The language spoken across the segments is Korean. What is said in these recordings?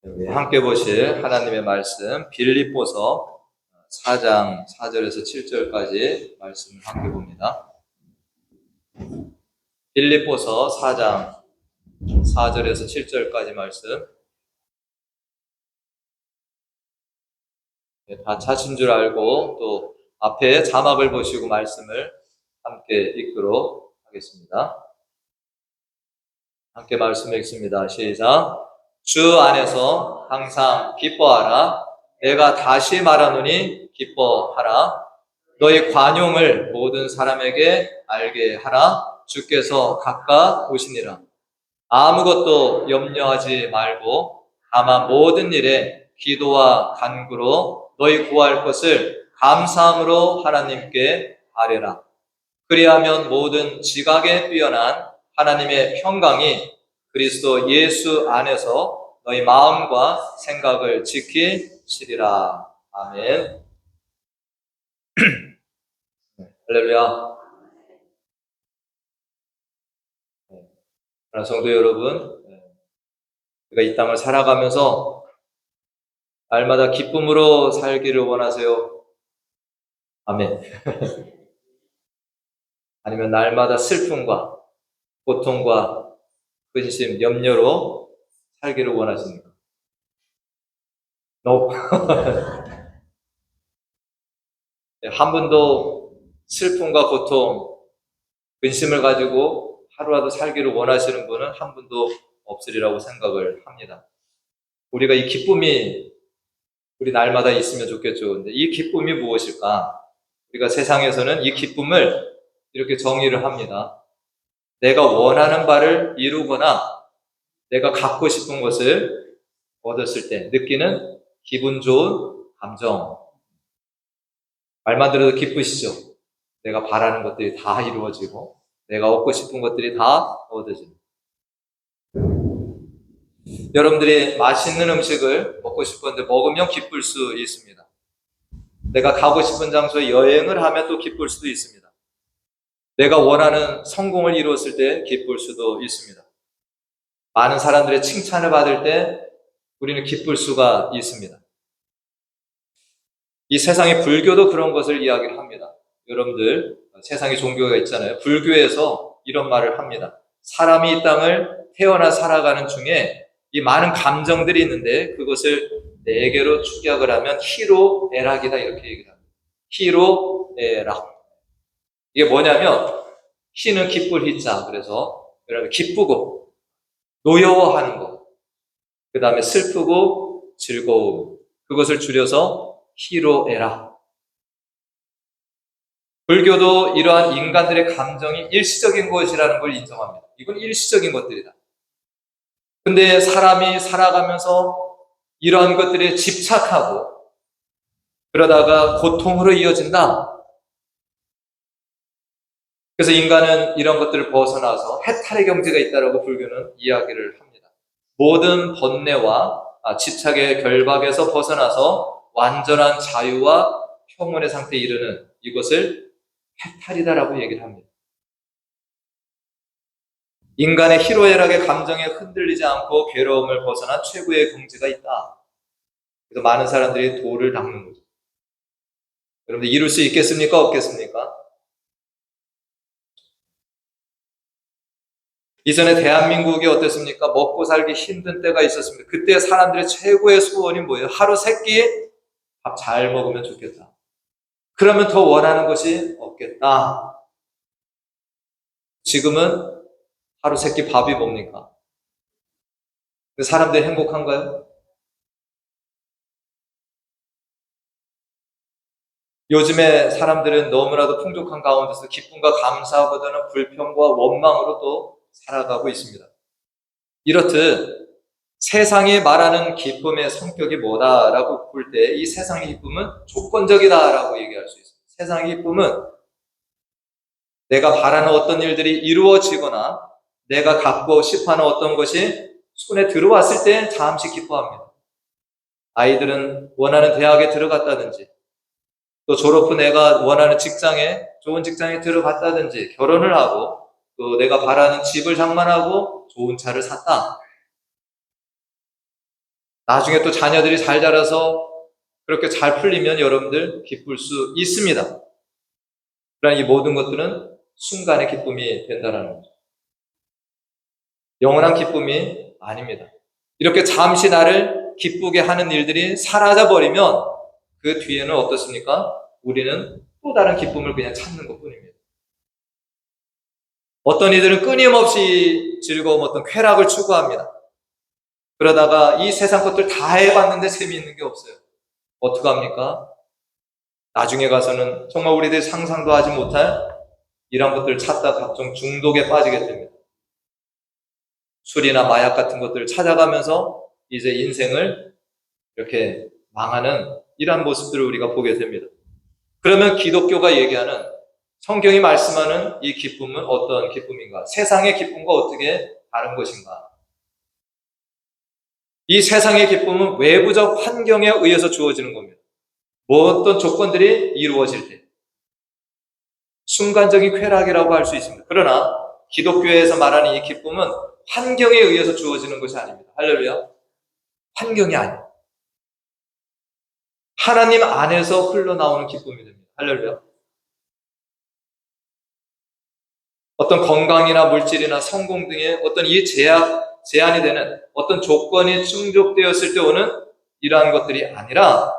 여기 함께 보실 하나님의 말씀 빌립보서 4장 4절에서 7절까지 말씀을 함께 봅니다. 빌립보서 4장 4절에서 7절까지 말씀 다 찾은 줄 알고 또 앞에 자막을 보시고 말씀을 함께 읽도록 하겠습니다. 함께 말씀 읽습니다. 시작. 주 안에서 항상 기뻐하라. 내가 다시 말하노니 기뻐하라. 너희 관용을 모든 사람에게 알게 하라. 주께서 가까이 오시니라. 아무것도 염려하지 말고 다만 모든 일에 기도와 간구로 너희 구할 것을 감사함으로 하나님께 아뢰라. 그리하면 모든 지각에 뛰어난 하나님의 평강이 그리스도 예수 안에서 너희 마음과 생각을 지키시리라. 아멘. 할렐루야. 성도 여러분, 우리가 이 땅을 살아가면서 날마다 기쁨으로 살기를 원하세요? 아멘. 아니면 날마다 슬픔과 고통과 근심, 염려로 살기를 원하십니까? No. 한 분도 슬픔과 고통, 근심을 가지고 하루라도 살기를 원하시는 분은 한 분도 없으리라고 생각을 합니다. 우리가 이 기쁨이 우리 날마다 있으면 좋겠죠. 근데 이 기쁨이 무엇일까? 우리가 세상에서는 이 기쁨을 이렇게 정의를 합니다. 내가 원하는 바를 이루거나 내가 갖고 싶은 것을 얻었을 때 느끼는 기분 좋은 감정. 말만 들어도 기쁘시죠? 내가 바라는 것들이 다 이루어지고 내가 얻고 싶은 것들이 다 얻어집니다. 여러분들이 맛있는 음식을 먹고 싶은데 먹으면 기쁠 수 있습니다. 내가 가고 싶은 장소에 여행을 하면 또 기쁠 수도 있습니다. 내가 원하는 성공을 이루었을 때 기쁠 수도 있습니다. 많은 사람들의 칭찬을 받을 때 우리는 기쁠 수가 있습니다. 이 세상의 불교도 그런 것을 이야기를 합니다. 여러분들 세상에 종교가 있잖아요. 불교에서 이런 말을 합니다. 사람이 이 땅을 태어나 살아가는 중에 이 많은 감정들이 있는데 그것을 4개로 축약을 하면 희로애락이다 이렇게 얘기를 합니다. 희로애락. 이게 뭐냐면 희는 기쁠 희자. 그래서 여러분 기쁘고 노여워하는 것. 그 다음에 슬프고 즐거움. 그것을 줄여서 희로애락. 불교도 이러한 인간들의 감정이 일시적인 것이라는 걸 인정합니다. 이건 일시적인 것들이다. 근데 사람이 살아가면서 이러한 것들에 집착하고 그러다가 고통으로 이어진다. 그래서 인간은 이런 것들을 벗어나서 해탈의 경지가 있다고 불교는 이야기를 합니다. 모든 번뇌와 집착의 결박에서 벗어나서 완전한 자유와 평온의 상태에 이르는 이것을 해탈이다라고 얘기를 합니다. 인간의 희로애락의 감정에 흔들리지 않고 괴로움을 벗어난 최고의 경지가 있다. 그래서 많은 사람들이 도를 닦는 거죠. 여러분들 이룰 수 있겠습니까? 없겠습니까? 이전에 대한민국이 어땠습니까? 먹고 살기 힘든 때가 있었습니다. 그때 사람들의 최고의 소원이 뭐예요? 하루 3끼 밥 잘 먹으면 좋겠다. 그러면 더 원하는 것이 없겠다. 지금은 하루 3끼 밥이 뭡니까? 사람들이 행복한가요? 요즘에 사람들은 너무나도 풍족한 가운데서 기쁨과 감사보다는 불평과 원망으로 또 살아가고 있습니다. 이렇듯 세상이 말하는 기쁨의 성격이 뭐다라고 볼 때 이 세상의 기쁨은 조건적이다라고 얘기할 수 있습니다. 세상의 기쁨은 내가 바라는 어떤 일들이 이루어지거나 내가 갖고 싶어하는 어떤 것이 손에 들어왔을 때 잠시 기뻐합니다. 아이들은 원하는 대학에 들어갔다든지 또 졸업 후 내가 원하는 직장에 좋은 직장에 들어갔다든지 결혼을 하고 또 내가 바라는 집을 장만하고 좋은 차를 샀다. 나중에 또 자녀들이 잘 자라서 그렇게 잘 풀리면 여러분들 기쁠 수 있습니다. 그러나 이 모든 것들은 순간의 기쁨이 된다는 거죠. 영원한 기쁨이 아닙니다. 이렇게 잠시 나를 기쁘게 하는 일들이 사라져버리면 그 뒤에는 어떻습니까? 우리는 또 다른 기쁨을 그냥 찾는 것 뿐입니다. 어떤 이들은 끊임없이 즐거움, 어떤 쾌락을 추구합니다. 그러다가 이 세상 것들 다 해봤는데 재미있는 게 없어요. 어떡합니까? 나중에 가서는 정말 우리들이 상상도 하지 못할 이런 것들을 찾다 각종 중독에 빠지게 됩니다. 술이나 마약 같은 것들을 찾아가면서 이제 인생을 이렇게 망하는 이러한 모습들을 우리가 보게 됩니다. 그러면 기독교가 얘기하는, 성경이 말씀하는 이 기쁨은 어떤 기쁨인가? 세상의 기쁨과 어떻게 다른 것인가? 이 세상의 기쁨은 외부적 환경에 의해서 주어지는 겁니다. 어떤 조건들이 이루어질 때 순간적인 쾌락이라고 할 수 있습니다. 그러나 기독교에서 말하는 이 기쁨은 환경에 의해서 주어지는 것이 아닙니다. 할렐루야. 환경이 아니에요. 하나님 안에서 흘러나오는 기쁨이 됩니다. 할렐루야. 어떤 건강이나 물질이나 성공 등의 어떤 이 제한이 되는 어떤 조건이 충족되었을 때 오는 이러한 것들이 아니라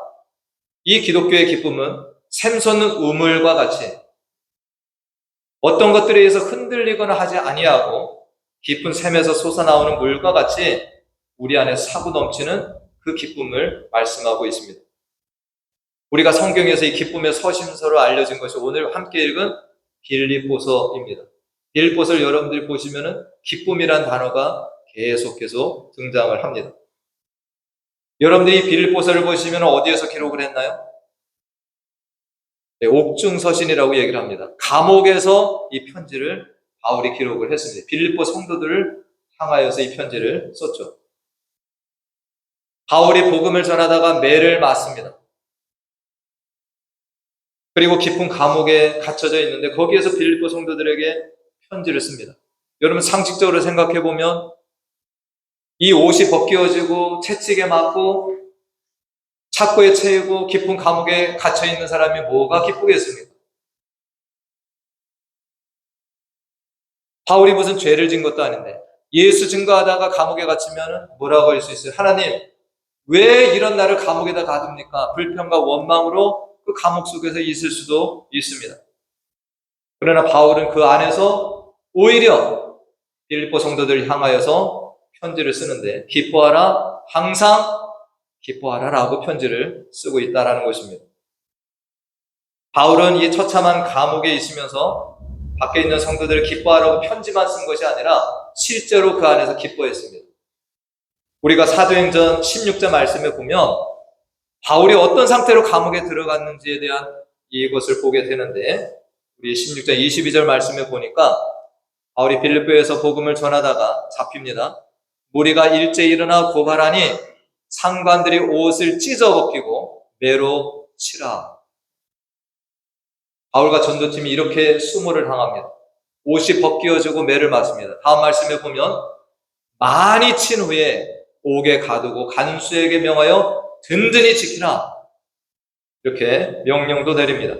이 기독교의 기쁨은 샘솟는 우물과 같이 어떤 것들에 의해서 흔들리거나 하지 아니하고 깊은 샘에서 솟아나오는 물과 같이 우리 안에 사고 넘치는 그 기쁨을 말씀하고 있습니다. 우리가 성경에서 이 기쁨의 서심서로 알려진 것이 오늘 함께 읽은 빌립보서입니다. 빌립보서를 여러분들이 보시면은 기쁨이란 단어가 계속 등장을 합니다. 여러분들이 빌립보서를 보시면 어디에서 기록을 했나요? 네, 옥중서신이라고 얘기를 합니다. 감옥에서 이 편지를 바울이 기록을 했습니다. 빌립보 성도들을 향하여서 이 편지를 썼죠. 바울이 복음을 전하다가 매를 맞습니다. 그리고 깊은 감옥에 갇혀져 있는데 거기에서 빌립보 성도들에게 편지를 씁니다. 여러분 상식적으로 생각해 보면 이 옷이 벗겨지고 채찍에 맞고 착고에 채이고 깊은 감옥에 갇혀 있는 사람이 뭐가 기쁘겠습니까? 바울이 무슨 죄를 진 것도 아닌데 예수 증거하다가 감옥에 갇히면 뭐라고 할 수 있어요? 하나님, 왜 이런 나를 감옥에다 가둡니까? 불평과 원망으로 그 감옥 속에서 있을 수도 있습니다. 그러나 바울은 그 안에서 오히려 빌립보 성도들을 향하여서 편지를 쓰는데 기뻐하라, 항상 기뻐하라 라고 편지를 쓰고 있다는 것입니다. 바울은 이 처참한 감옥에 있으면서 밖에 있는 성도들을 기뻐하라고 편지만 쓴 것이 아니라 실제로 그 안에서 기뻐했습니다. 우리가 사도행전 16절 말씀에 보면 바울이 어떤 상태로 감옥에 들어갔는지에 대한 이것을 보게 되는데 우리 16절 22절 말씀에 보니까 바울이 빌립보에서 복음을 전하다가 잡힙니다. 무리가 일제히 일어나 고발하니 상관들이 옷을 찢어 벗기고 매로 치라. 바울과 전도팀이 이렇게 수모를 당합니다. 옷이 벗겨지고 매를 맞습니다. 다음 말씀에 보면 많이 친 후에 옥에 가두고 간수에게 명하여 든든히 지키라. 이렇게 명령도 내립니다.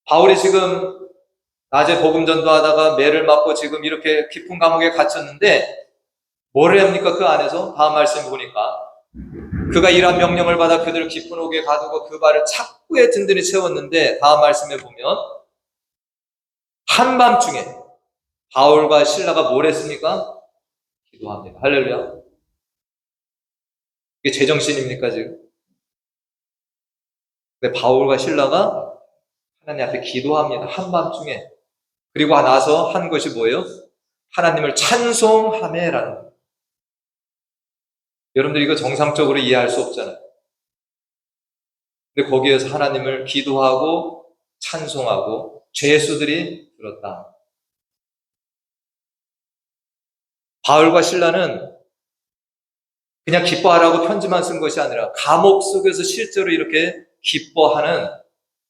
바울이 지금 낮에 복음 전도하다가 매를 맞고 지금 이렇게 깊은 감옥에 갇혔는데 뭘 합니까? 그 안에서 다음 말씀 보니까 그가 이러한 명령을 받아 그들을 깊은 옥에 가두고 그 발을 착고에 든든히 채웠는데 다음 말씀에 보면 한밤중에 바울과 실라가 뭘 했습니까? 기도합니다. 할렐루야. 이게 제정신입니까 지금? 근데 바울과 실라가 하나님 앞에 기도합니다. 한밤중에. 그리고 나서 한 것이 뭐예요? 하나님을 찬송하매라는 거예요. 여러분들 이거 정상적으로 이해할 수 없잖아요. 근데 거기에서 하나님을 기도하고 찬송하고 죄수들이 들었다. 바울과 실라는 그냥 기뻐하라고 편지만 쓴 것이 아니라 감옥 속에서 실제로 이렇게 기뻐하는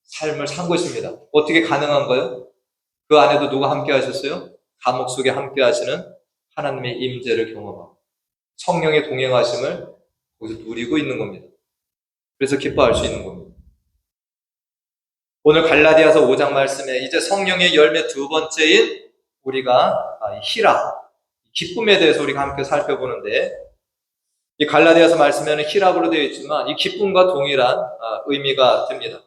삶을 산 것입니다. 어떻게 가능한가요? 그 안에도 누가 함께 하셨어요? 감옥 속에 함께 하시는 하나님의 임재를 경험하고 성령의 동행하심을 거기서 누리고 있는 겁니다. 그래서 기뻐할 수 있는 겁니다. 오늘 갈라디아서 5장 말씀에 이제 성령의 열매 두 번째인 우리가 희락, 기쁨에 대해서 우리가 함께 살펴보는데, 이 갈라디아서 말씀에는 희락으로 되어 있지만 이 기쁨과 동일한 의미가 듭니다.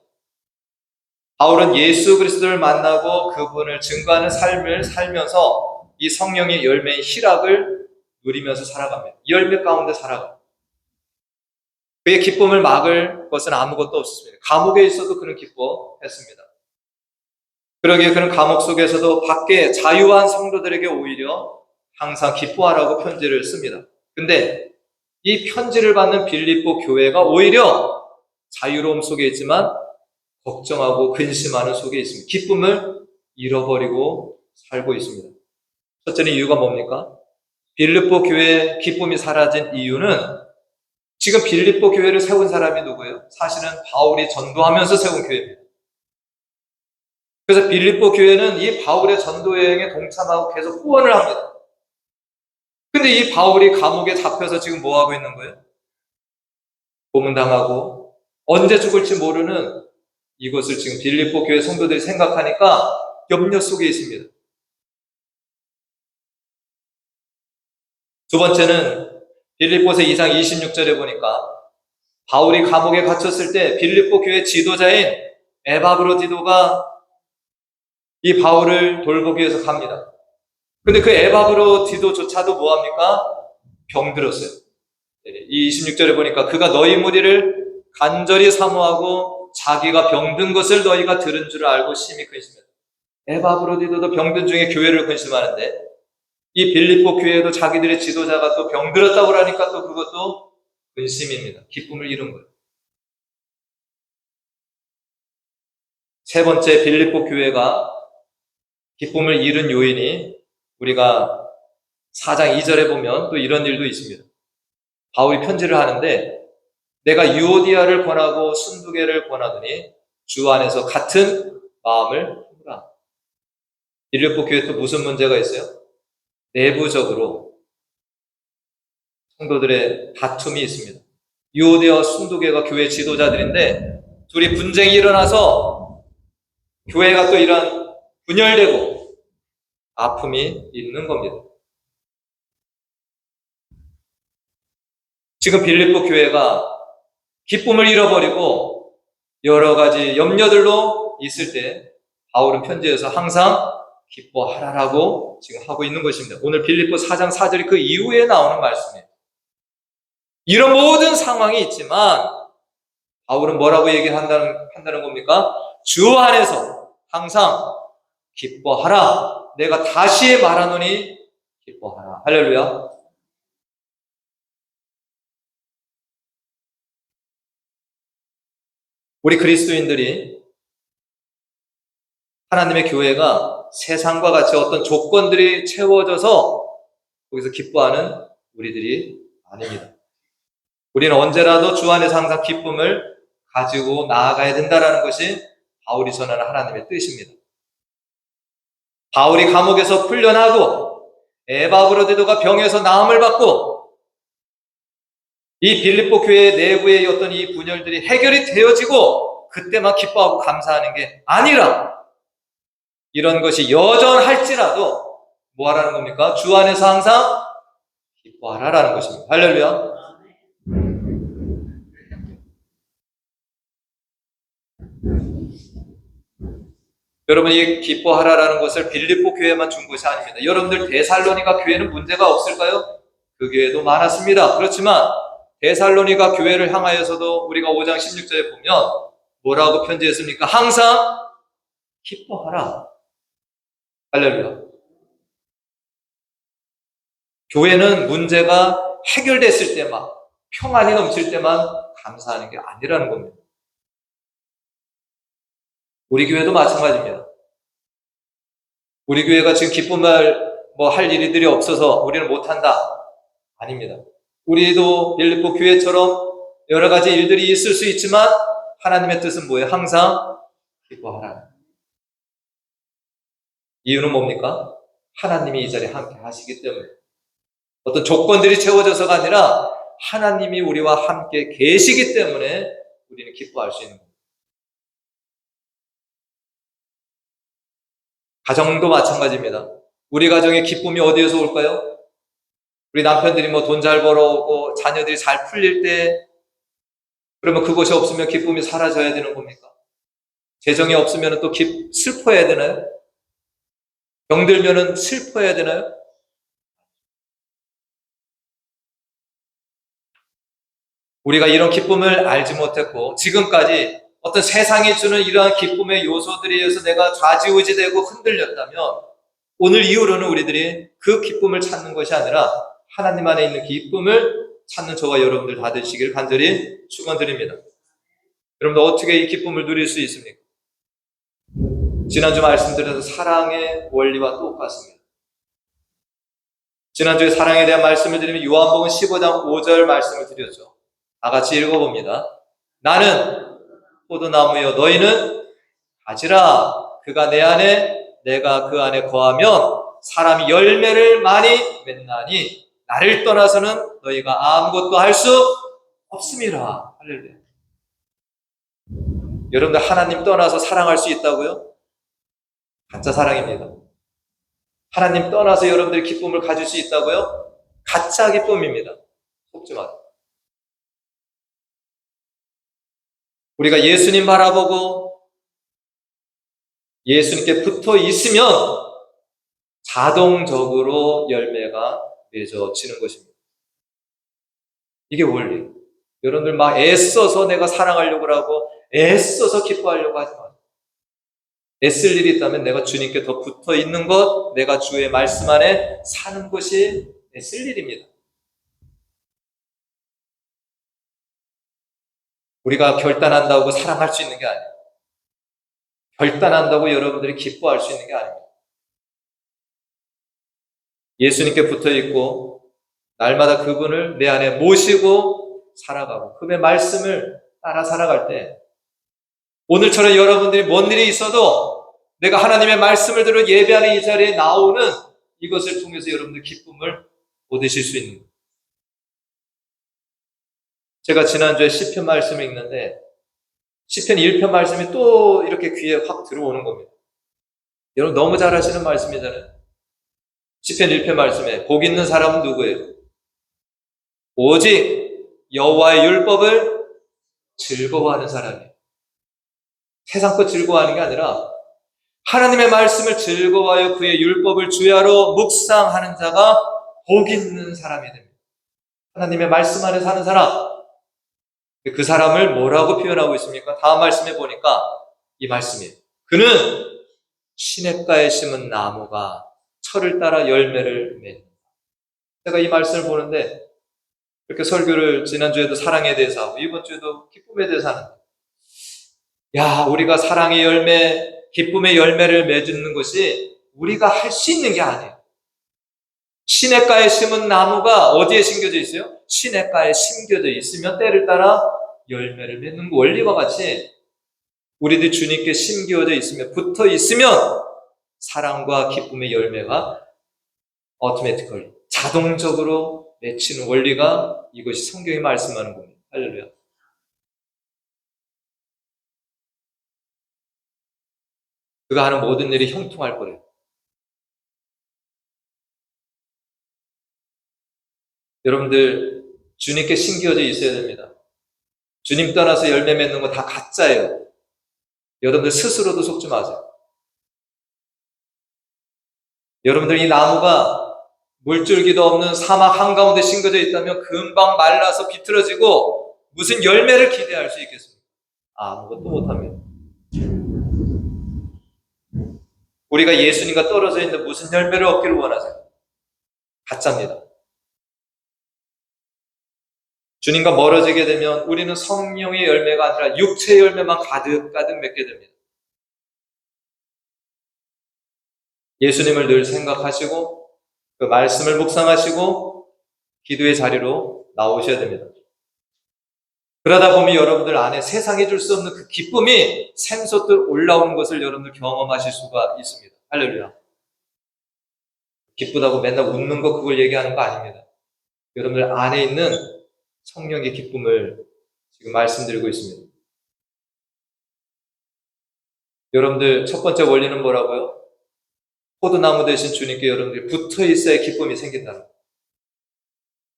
바울은 예수 그리스도를 만나고 그분을 증거하는 삶을 살면서 이 성령의 열매인 희락을 누리면서 살아갑니다. 이 열매 가운데 살아갑니다. 그의 기쁨을 막을 것은 아무것도 없습니다. 감옥에 있어도 그는 기뻐했습니다. 그러기에 그는 감옥 속에서도 밖에 자유한 성도들에게 오히려 항상 기뻐하라고 편지를 씁니다. 근데 이 편지를 받는 빌립보 교회가 오히려 자유로움 속에 있지만 걱정하고 근심하는 속에 있습니다. 기쁨을 잃어버리고 살고 있습니다. 첫째는 이유가 뭡니까? 빌립보 교회의 기쁨이 사라진 이유는 지금 빌립보 교회를 세운 사람이 누구예요? 사실은 바울이 전도하면서 세운 교회입니다. 그래서 빌립보 교회는 이 바울의 전도 여행에 동참하고 계속 후원을 합니다. 근데 이 바울이 감옥에 잡혀서 지금 뭐 하고 있는 거예요? 고문당하고 언제 죽을지 모르는 이것을 지금 빌립보 교회 성도들이 생각하니까 염려 속에 있습니다. 두 번째는 빌립보서 2장 26절에 보니까 바울이 감옥에 갇혔을 때 빌립보 교회 지도자인 에바브로디도가 이 바울을 돌보기 위해서 갑니다. 근데 그 에바브로디도조차도 뭐합니까? 병들었어요. 이 26절에 보니까 그가 너희 무리를 간절히 사모하고 자기가 병든 것을 너희가 들은 줄 알고 심히 근심했다. 에바브로디도도 병든 중에 교회를 근심하는데 이 빌립보 교회도 자기들의 지도자가 또 병들었다고 그러니까 또 그것도 근심입니다. 기쁨을 잃은 거예요. 세 번째, 빌립보 교회가 기쁨을 잃은 요인이 우리가 4장 2절에 보면 또 이런 일도 있습니다. 바울이 편지를 하는데 내가 유오디아를 권하고 순두개를 권하더니 주 안에서 같은 마음을 품으라. 빌립보 교회 또 무슨 문제가 있어요? 내부적으로 성도들의 다툼이 있습니다. 유오디아와 순두개가 교회 지도자들인데 둘이 분쟁이 일어나서 교회가 또 이런 분열되고 아픔이 있는 겁니다. 지금 빌립보 교회가 기쁨을 잃어버리고 여러 가지 염려들로 있을 때 바울은 편지에서 항상 기뻐하라라고 지금 하고 있는 것입니다. 오늘 빌립보 4장 4절이 그 이후에 나오는 말씀이에요. 이런 모든 상황이 있지만 바울은 뭐라고 얘기한다는 겁니까? 주 안에서 항상 기뻐하라. 내가 다시 말하노니 기뻐하라. 할렐루야. 우리 그리스도인들이 하나님의 교회가 세상과 같이 어떤 조건들이 채워져서 거기서 기뻐하는 우리들이 아닙니다. 우리는 언제라도 주 안에서 항상 기쁨을 가지고 나아가야 된다는 것이 바울이 전하는 하나님의 뜻입니다. 바울이 감옥에서 풀려나고 에바브로디도가 병에서 나음을 받고 이 빌립보 교회 내부의 어떤 이 분열들이 해결이 되어지고 그때만 기뻐하고 감사하는 게 아니라 이런 것이 여전할지라도 뭐 하라는 겁니까? 주 안에서 항상 기뻐하라라는 것입니다. 할렐루야. 여러분, 이 기뻐하라라는 것을 빌립보 교회만 준 것이 아닙니다. 여러분들 데살로니가 교회는 문제가 없을까요? 그 교회도 많았습니다. 그렇지만 데살로니가 교회를 향하여서도 우리가 5장 16절에 보면 뭐라고 편지했습니까? 항상 기뻐하라. 할렐루야. 교회는 문제가 해결됐을 때만, 평안이 넘칠 때만 감사하는 게 아니라는 겁니다. 우리 교회도 마찬가지입니다. 우리 교회가 지금 기쁨을 할 일들이 없어서 우리는 못한다. 아닙니다. 우리도 빌립보 교회처럼 여러 가지 일들이 있을 수 있지만 하나님의 뜻은 뭐예요? 항상 기뻐하라. 이유는 뭡니까? 하나님이 이 자리에 함께 하시기 때문에. 어떤 조건들이 채워져서가 아니라 하나님이 우리와 함께 계시기 때문에 우리는 기뻐할 수 있는 겁니다. 가정도 마찬가지입니다. 우리 가정의 기쁨이 어디에서 올까요? 우리 남편들이 뭐 돈 잘 벌어오고 자녀들이 잘 풀릴 때, 그러면 그것이 없으면 기쁨이 사라져야 되는 겁니까? 재정이 없으면 또 슬퍼해야 되나요? 병들면 슬퍼해야 되나요? 우리가 이런 기쁨을 알지 못했고 지금까지 어떤 세상이 주는 이러한 기쁨의 요소들에 의해서 내가 좌지우지되고 흔들렸다면, 오늘 이후로는 우리들이 그 기쁨을 찾는 것이 아니라 하나님 안에 있는 기쁨을 찾는 저와 여러분들 다 되시길 간절히 축원드립니다. 여러분들 어떻게 이 기쁨을 누릴 수 있습니까? 지난주 말씀드린 사랑의 원리와 똑같습니다. 지난주에 사랑에 대한 말씀을 드리면 요한복음 15장 5절 말씀을 드렸죠. 다 같이 읽어봅니다. 나는 포도나무여 너희는 가지라. 그가 내 안에 내가 그 안에 거하면 사람이 열매를 많이 맺나니 나를 떠나서는 너희가 아무것도 할 수 없음이라. 할렐루야. 여러분들 하나님 떠나서 사랑할 수 있다고요? 가짜 사랑입니다. 하나님 떠나서 여러분들이 기쁨을 가질 수 있다고요? 가짜 기쁨입니다. 속지 마세요. 우리가 예수님 바라보고 예수님께 붙어 있으면 자동적으로 열매가 맺어지는 것입니다. 이게 원리. 여러분들 막 애써서 내가 사랑하려고 하고 애써서 기뻐하려고 하지 마세요. 애쓸 일이 있다면 내가 주님께 더 붙어 있는 것, 내가 주의 말씀 안에 사는 것이 애쓸 일입니다. 우리가 결단한다고 사랑할 수 있는 게 아니에요. 결단한다고 여러분들이 기뻐할 수 있는 게 아닙니다. 예수님께 붙어 있고 날마다 그분을 내 안에 모시고 살아가고 그분의 말씀을 따라 살아갈 때, 오늘처럼 여러분들이 뭔 일이 있어도 내가 하나님의 말씀을 들어 예배하는 이 자리에 나오는 이것을 통해서 여러분들 기쁨을 얻으실 수 있는 거예요. 제가 지난주에 시편 말씀을 읽는데 시편 1편 말씀이 또 이렇게 귀에 확 들어오는 겁니다. 여러분 너무 잘 아시는 말씀이잖아요. 시편 1편 말씀에 복 있는 사람은 누구예요? 오직 여호와의 율법을 즐거워하는 사람이에요. 세상 것 즐거워하는 게 아니라 하나님의 말씀을 즐거워하여 그의 율법을 주야로 묵상하는 자가 복 있는 사람이 됩니다. 하나님의 말씀 안에 사는 사람, 그 사람을 뭐라고 표현하고 있습니까? 다음 말씀에 보니까 이 말씀이에요. 그는 시냇가에 심은 나무가 철을 따라 열매를 맺는다. 제가 이 말씀을 보는데 이렇게 설교를 지난주에도 사랑에 대해서 하고 이번 주에도 기쁨에 대해서 하는데, 야, 우리가 사랑의 열매, 기쁨의 열매를 맺는 것이 우리가 할 수 있는 게 아니에요. 시냇가에 심은 나무가 어디에 심겨져 있어요? 시냇가에 심겨져 있으면 때를 따라 열매를 맺는 원리와 같이 우리들 주님께 심겨져 있으면, 붙어 있으면 사랑과 기쁨의 열매가 automatically, 자동적으로 맺히는 원리가 이것이 성경이 말씀하는 겁니다. 할렐루야. 그가 하는 모든 일이 형통할 거래요. 여러분들 주님께 심겨져 있어야 됩니다. 주님 떠나서 열매 맺는 거 다 가짜예요. 여러분들 스스로도 속지 마세요. 여러분들 이 나무가 물줄기도 없는 사막 한가운데 심겨져 있다면 금방 말라서 비틀어지고 무슨 열매를 기대할 수 있겠습니까? 아무것도 못합니다. 우리가 예수님과 떨어져 있는데 무슨 열매를 얻기를 원하세요? 가짜입니다. 주님과 멀어지게 되면 우리는 성령의 열매가 아니라 육체의 열매만 가득가득 맺게 됩니다. 예수님을 늘 생각하시고 그 말씀을 묵상하시고 기도의 자리로 나오셔야 됩니다. 그러다 보면 여러분들 안에 세상에 줄 수 없는 그 기쁨이 샘솟듯 올라오는 것을 여러분들 경험하실 수가 있습니다. 할렐루야. 기쁘다고 맨날 웃는 거 그걸 얘기하는 거 아닙니다. 여러분들 안에 있는 성령의 기쁨을 지금 말씀드리고 있습니다. 여러분들 첫 번째 원리는 뭐라고요? 포도나무 대신 주님께 여러분들이 붙어 있어야 기쁨이 생긴다는 거예요.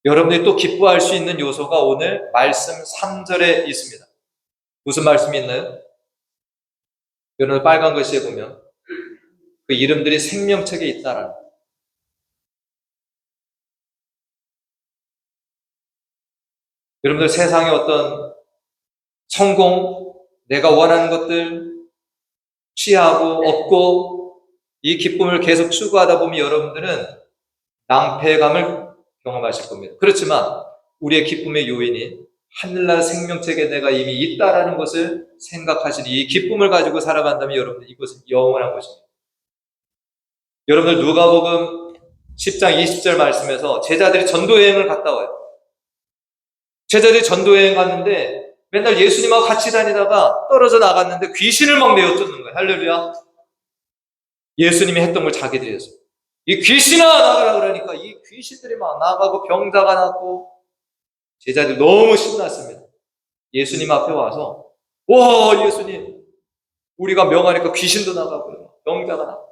여러분들이 또 기뻐할 수 있는 요소가 오늘 말씀 3절에 있습니다. 무슨 말씀이 있나요? 여러분 빨간 글씨에 보면 그 이름들이 생명책에 있다라는 거예요. 여러분들 세상에 어떤 성공, 내가 원하는 것들 취하고 얻고 이 기쁨을 계속 추구하다 보면 여러분들은 낭패감을 경험하실 겁니다. 그렇지만 우리의 기쁨의 요인이 하늘나라 생명책에 내가 이미 있다라는 것을 생각하시니 이 기쁨을 가지고 살아간다면 여러분들 이것은 영원한 것입니다. 여러분들 누가복음 10장 20절 말씀에서 제자들이 전도여행을 갔다 와요. 제자들이 전도여행 갔는데 맨날 예수님하고 같이 다니다가 떨어져 나갔는데 귀신을 막 내어쫓는 거예요. 할렐루야. 예수님이 했던 걸 자기들이 했어요. 이 귀신아 나가라 그러니까 이 귀신들이 막 나가고 병자가 났고 제자들이 너무 신났습니다. 예수님 앞에 와서 와 예수님 우리가 명하니까 귀신도 나가고 병자가 나고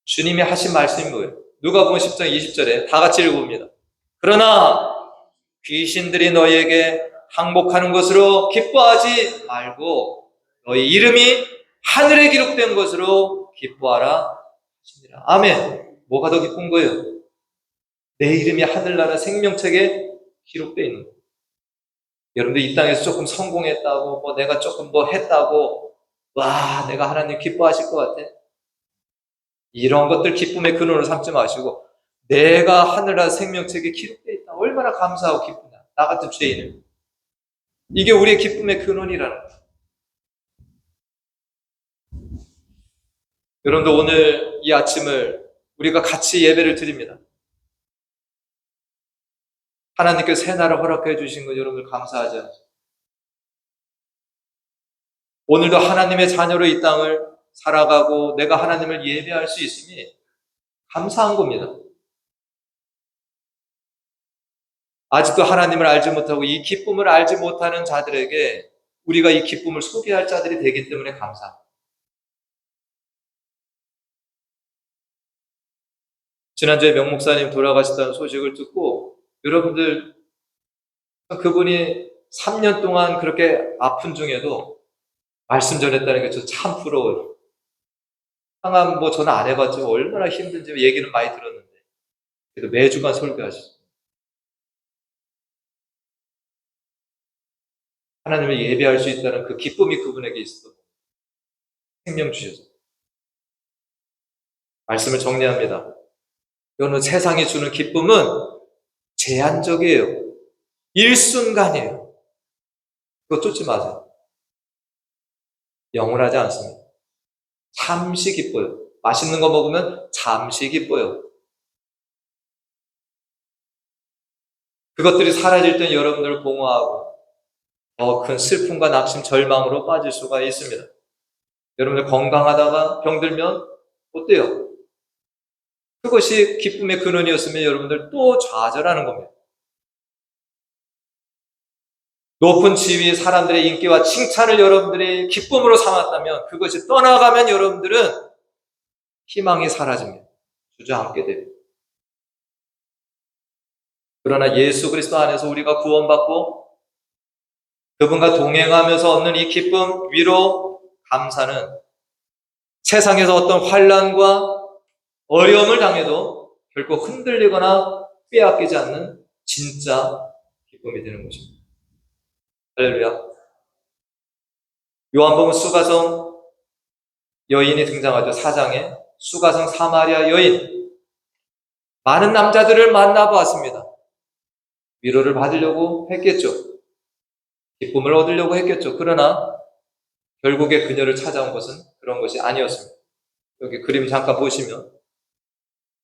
주님이 하신 말씀이 뭐예요? 누가복음 10장 20절에 다 같이 읽어봅니다. 그러나 귀신들이 너희에게 항복하는 것으로 기뻐하지 말고 너희 이름이 하늘에 기록된 것으로 기뻐하라 하시니라. 아멘. 뭐가 더 기쁜 거예요? 내 이름이 하늘나라 생명책에 기록되어 있는 거예요. 여러분들 이 땅에서 조금 성공했다고 뭐 내가 조금 뭐 했다고 와 내가 하나님 기뻐하실 것 같아. 이런 것들 기쁨의 근원으로 삼지 마시고 내가 하늘나라 생명책에 기록되어 있다. 얼마나 감사하고 기쁘냐. 나 같은 죄인을. 이게 우리의 기쁨의 근원이라는 거예요. 여러분들 오늘 이 아침을 우리가 같이 예배를 드립니다. 하나님께서 새 날을 허락해 주신 것 여러분들 감사하지 않습니까? 오늘도 하나님의 자녀로 이 땅을 살아가고 내가 하나님을 예배할 수 있음이 감사한 겁니다. 아직도 하나님을 알지 못하고 이 기쁨을 알지 못하는 자들에게 우리가 이 기쁨을 소개할 자들이 되기 때문에 감사합니다. 지난주에 명 목사님 돌아가셨다는 소식을 듣고 여러분들 그분이 3년 동안 그렇게 아픈 중에도 말씀 전했다는 게 저 참 부러워요. 항암 뭐 저는 안 해봤지만 얼마나 힘든지 얘기는 많이 들었는데 그래도 매주간 설교하시죠. 하나님을 예배할 수 있다는 그 기쁨이 그분에게 있어 생명 주셔서 말씀을 정리합니다. 여러분 세상이 주는 기쁨은 제한적이에요. 일순간이에요. 그거 쫓지 마세요. 영원하지 않습니다. 잠시 기뻐요. 맛있는 거 먹으면 잠시 기뻐요. 그것들이 사라질 땐 여러분들을 공허하고 더 큰 슬픔과 낙심, 절망으로 빠질 수가 있습니다. 여러분들 건강하다가 병들면 어때요? 그것이 기쁨의 근원이었으면 여러분들 또 좌절하는 겁니다. 높은 지위, 사람들의 인기와 칭찬을 여러분들이 기쁨으로 삼았다면 그것이 떠나가면 여러분들은 희망이 사라집니다. 주저앉게 됩니다. 그러나 예수 그리스도 안에서 우리가 구원받고 그분과 동행하면서 얻는 이 기쁨, 위로, 감사는 세상에서 어떤 환난과 어려움을 당해도 결코 흔들리거나 빼앗기지 않는 진짜 기쁨이 되는 것입니다. 할렐루야. 요한복음 수가성 여인이 등장하죠. 4장에 수가성 사마리아 여인 많은 남자들을 만나보았습니다. 위로를 받으려고 했겠죠. 기쁨을 얻으려고 했겠죠. 그러나 결국에 그녀를 찾아온 것은 그런 것이 아니었습니다. 여기 그림 잠깐 보시면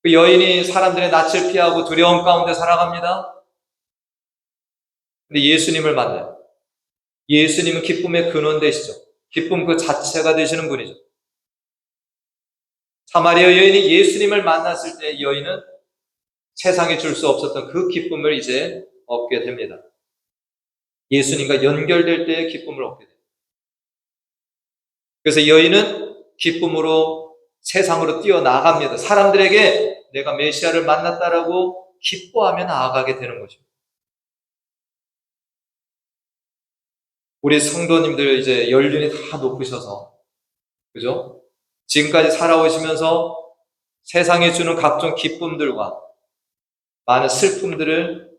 그 여인이 사람들의 낯을 피하고 두려움 가운데 살아갑니다. 근데 예수님을 만나요. 예수님은 기쁨의 근원 되시죠. 기쁨 그 자체가 되시는 분이죠. 사마리아 여인이 예수님을 만났을 때 이 여인은 세상이 줄 수 없었던 그 기쁨을 이제 얻게 됩니다. 예수님과 연결될 때의 기쁨을 얻게 됩니다. 그래서 여인은 기쁨으로 세상으로 뛰어나갑니다. 사람들에게 내가 메시아를 만났다라고 기뻐하며 나아가게 되는 거죠. 우리 성도님들 이제 연륜이 다 높으셔서, 그죠? 지금까지 살아오시면서 세상에 주는 각종 기쁨들과 많은 슬픔들을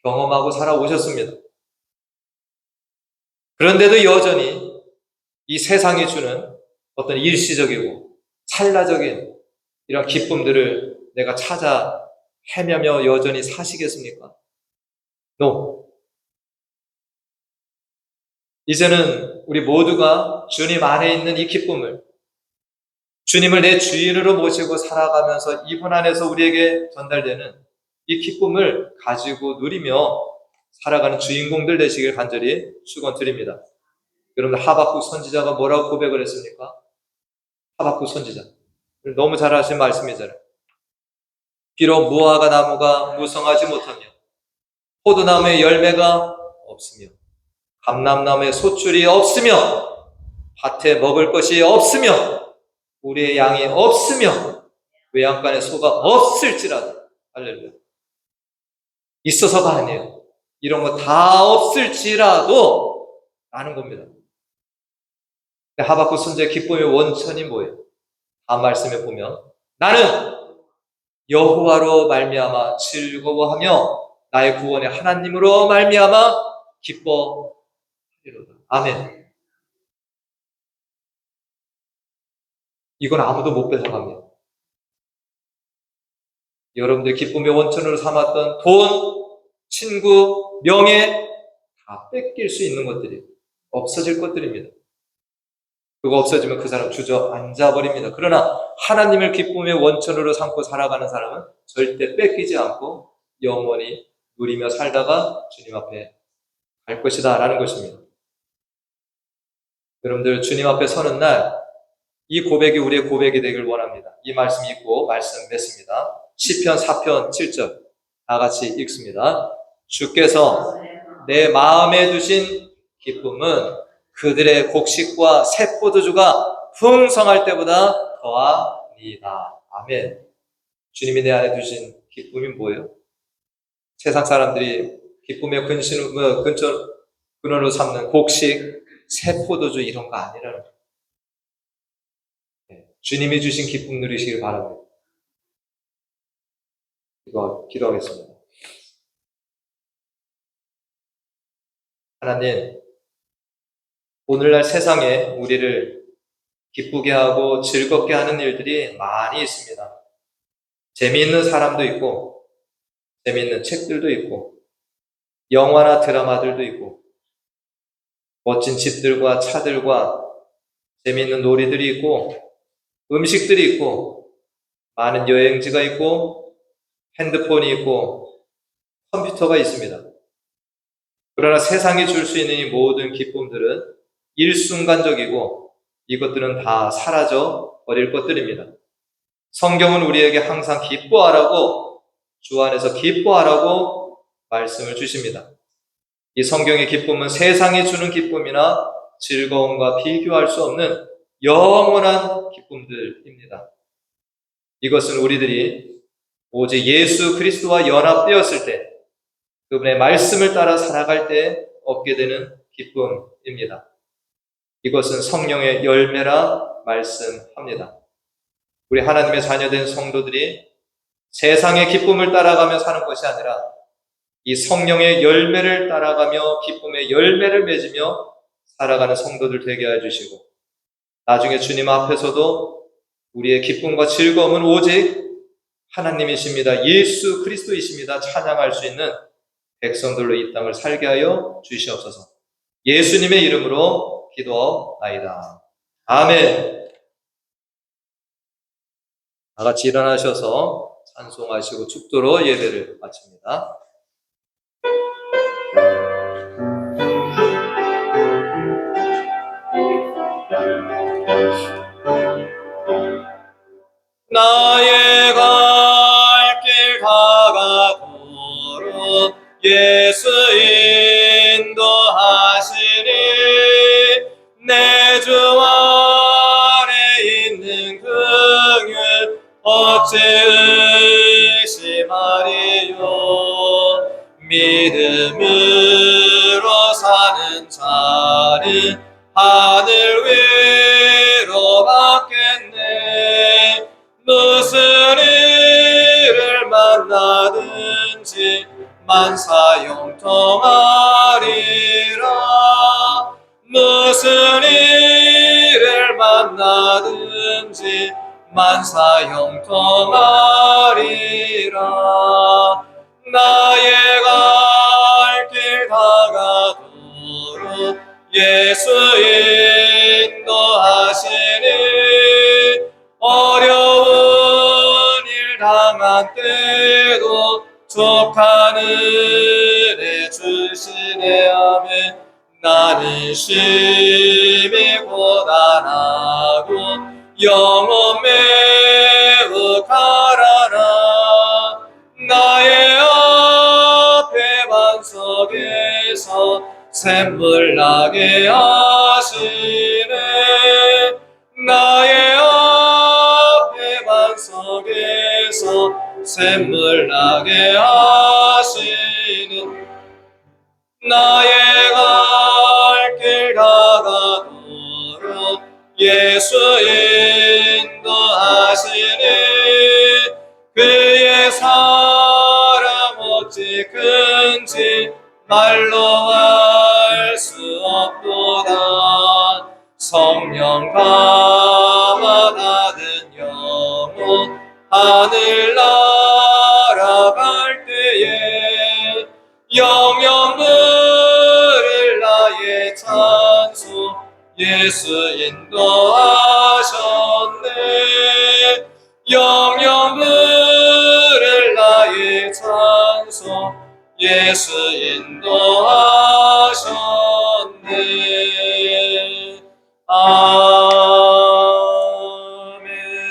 경험하고 살아오셨습니다. 그런데도 여전히 이 세상이 주는 어떤 일시적이고 찰나적인 이런 기쁨들을 내가 찾아 헤매며 여전히 사시겠습니까? No. 이제는 우리 모두가 주님 안에 있는 이 기쁨을, 주님을 내 주인으로 모시고 살아가면서 이분 안에서 우리에게 전달되는 이 기쁨을 가지고 누리며 살아가는 주인공들 되시길 간절히 축원드립니다. 여러분들 하박국 선지자가 뭐라고 고백을 했습니까? 하박국 선지자. 너무 잘 아시는 말씀이잖아요. 비록 무화과 나무가 무성하지 못하며 포도나무에 열매가 없으며 감람나무에 소출이 없으며 밭에 먹을 것이 없으며 우리의 양이 없으며 외양간에 소가 없을지라도, 할렐루야, 있어서가 아니에요. 이런 거 다 없을지라도 라는 겁니다. 하박국 선지자의 기쁨의 원천이 뭐예요? 다음 말씀에 보면 나는 여호와로 말미암아 즐거워하며 나의 구원의 하나님으로 말미암아 기뻐하리로다. 아멘. 이건 아무도 못 뺏어갑니다. 여러분들 기쁨의 원천으로 삼았던 돈, 친구, 명예 다 뺏길 수 있는 것들이 없어질 것들입니다. 그거 없어지면 그 사람 주저앉아버립니다. 그러나 하나님을 기쁨의 원천으로 삼고 살아가는 사람은 절대 뺏기지 않고 영원히 누리며 살다가 주님 앞에 갈 것이다 라는 것입니다. 여러분들 주님 앞에 서는 날 이 고백이 우리의 고백이 되길 원합니다. 이 말씀 읽고 말씀 맺습니다. 시편 4편 7절 다 같이 읽습니다. 주께서 내 마음에 두신 기쁨은 그들의 곡식과 새 포도주가 풍성할 때보다 더하니이다. 아멘. 주님이 내 안에 두신 기쁨이 뭐예요? 세상 사람들이 기쁨의 근원으로 삼는 곡식, 새 포도주 이런 거 아니라는 거예요. 주님이 주신 기쁨 누리시길 바랍니다. 기도하겠습니다. 하나님, 오늘날 세상에 우리를 기쁘게 하고 즐겁게 하는 일들이 많이 있습니다. 재미있는 사람도 있고, 재미있는 책들도 있고, 영화나 드라마들도 있고, 멋진 집들과 차들과 재미있는 놀이들이 있고, 음식들이 있고, 많은 여행지가 있고, 핸드폰이 있고, 컴퓨터가 있습니다. 그러나 세상이 줄 수 있는 이 모든 기쁨들은 일순간적이고 이것들은 다 사라져 버릴 것들입니다. 성경은 우리에게 항상 기뻐하라고, 주 안에서 기뻐하라고 말씀을 주십니다. 이 성경의 기쁨은 세상이 주는 기쁨이나 즐거움과 비교할 수 없는 영원한 기쁨들입니다. 이것은 우리들이 오직 예수 그리스도와 연합되었을 때, 그분의 말씀을 따라 살아갈 때 얻게 되는 기쁨입니다. 이것은 성령의 열매라 말씀합니다. 우리 하나님의 자녀된 성도들이 세상의 기쁨을 따라가며 사는 것이 아니라 이 성령의 열매를 따라가며 기쁨의 열매를 맺으며 살아가는 성도들 되게 해주시고, 나중에 주님 앞에서도 우리의 기쁨과 즐거움은 오직 하나님이십니다, 예수 그리스도이십니다 찬양할 수 있는 백성들로 이 땅을 살게 하여 주시옵소서. 예수님의 이름으로 기도하옵나이다. 아멘. 다 같이 일어나셔서 찬송하시고 축도로 예배를 마칩니다. 나의 갈 길 다가 예수 인도하시니 내 주 안에 있는 긍휼 어찌 의심하리요. 믿음으로 사는 자는 하늘 위로 받겠네. 무슨 일을 만나든지 만사형통하리라. 무슨 일을 만나든지 만사형통하리라. 나의 갈 길 다가도록 예수 인도하시니 어려운 일 당한 때도 족한 은혜 주시네. 아멘. 나는 심히 고단하고 영혼 매우 가라나. 나의 앞에 반석에서 샘물 나게 하시네. 나의 앞에 반석에서 샘물 나게 하시는 나의 갈 길 다가도록 예수 인도하시니 그의 사랑 어찌 큰지 말로 알 수 없도다. 성령 감화 받은 영혼 하늘 날아갈 때에 영영 누릴 나의 찬송 예수 인도하셨네. 영영 누릴 나의 찬송 예수 인도하셨네.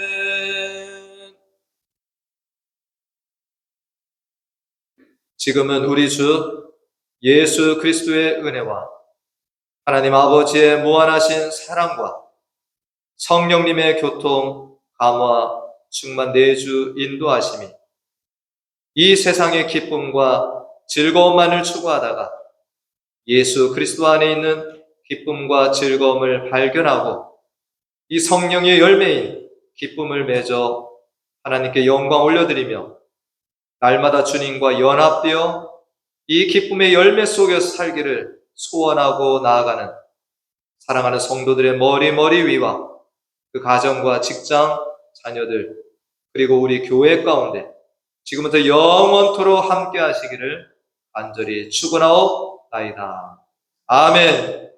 아멘. 지금은 우리 주 예수 그리스도의 은혜와 하나님 아버지의 무한하신 사랑과 성령님의 교통, 감화, 충만 내주 인도하심이 이 세상의 기쁨과 즐거움만을 추구하다가 예수 그리스도 안에 있는 기쁨과 즐거움을 발견하고 이 성령의 열매인 기쁨을 맺어 하나님께 영광 올려드리며 날마다 주님과 연합되어 이 기쁨의 열매 속에서 살기를 소원하고 나아가는 사랑하는 성도들의 머리 위와 그 가정과 직장, 자녀들 그리고 우리 교회 가운데 지금부터 영원토록 함께 하시기를 간절히 축원하옵나이다. 아멘.